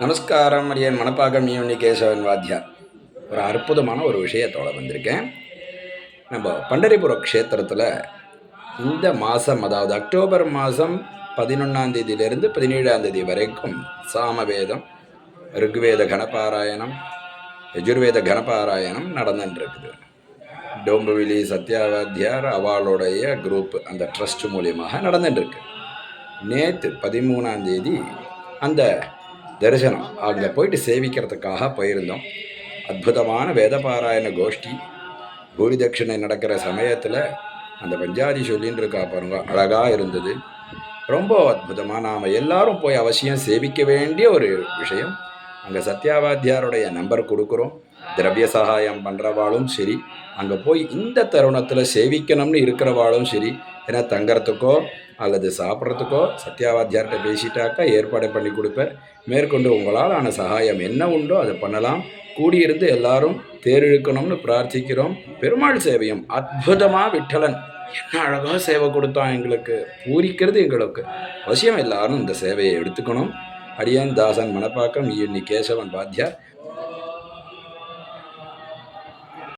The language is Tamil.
நமஸ்காரம். அடியன் மணப்பாக்கம் ஈவனி கேசவன் வாத்தியார். ஒரு அற்புதமான ஒரு விஷயத்தோட வந்திருக்கேன். நம்ம பண்டரிபுர க்ஷேத்திரத்தில் இந்த மாதம், அதாவது அக்டோபர் மாதம் 11ஆம் தேதியிலிருந்து 17ஆம் தேதி வரைக்கும் சாமவேதம், ருக்வேத கணபாராயணம், யஜுர்வேத கணபாராயணம் நடந்துட்டுருக்குது. டோம்புவிலி சத்யாவாத்தியார் அவளுடைய குரூப், அந்த ட்ரஸ்ட் மூலியமாக நடந்துட்டுருக்கு. நேற்று 13ஆம் தேதி அந்த தரிசனம் அங்கே போயிட்டு சேவிக்கிறதுக்காக போயிருந்தோம். அற்புதமான வேதபாராயண கோஷ்டி. பூரி தட்சிணை நடக்கிற சமயத்தில் அந்த பஞ்சாதி சொல்லின்னு இருக்கா பாருங்க, அழகாக இருந்தது. ரொம்ப அற்புதமாக நாம் எல்லாரும் போய் அவசியம் சேவிக்க வேண்டிய ஒரு விஷயம். அங்கே சத்யாவாத்தியாருடைய நம்பர் கொடுக்குறோம். திரவிய சகாயம் பண்ணுறவாளும் சரி, அங்கே போய் இந்த தருணத்தில் சேவிக்கணும்னு இருக்கிறவாளும் சரி, ஏன்னா தங்கறதுக்கோ அல்லது சாப்பிட்றதுக்கோ சத்யாவாத்தியார்கிட்ட பேசிட்டாக்கா ஏற்பாடு பண்ணி கொடுப்பேன். மேற்கொண்டு உங்களால் ஆன சகாயம் என்ன உண்டோ அதை பண்ணலாம். கூடியிருந்து எல்லாரும் தேரிழுக்கணும்னு பிரார்த்திக்கிறோம். பெருமாள் சேவையும் அற்புதமாக விட்டலன் என்ன அழகாக சேவை கொடுத்தான், எங்களுக்கு பூரிக்கிறது. எங்களுக்கு அவசியம் எல்லாரும் இந்த சேவையை எடுத்துக்கணும். அடியன் தாசன் மணப்பாக்கம் ஈவனி கேசவன் வாத்தியார்.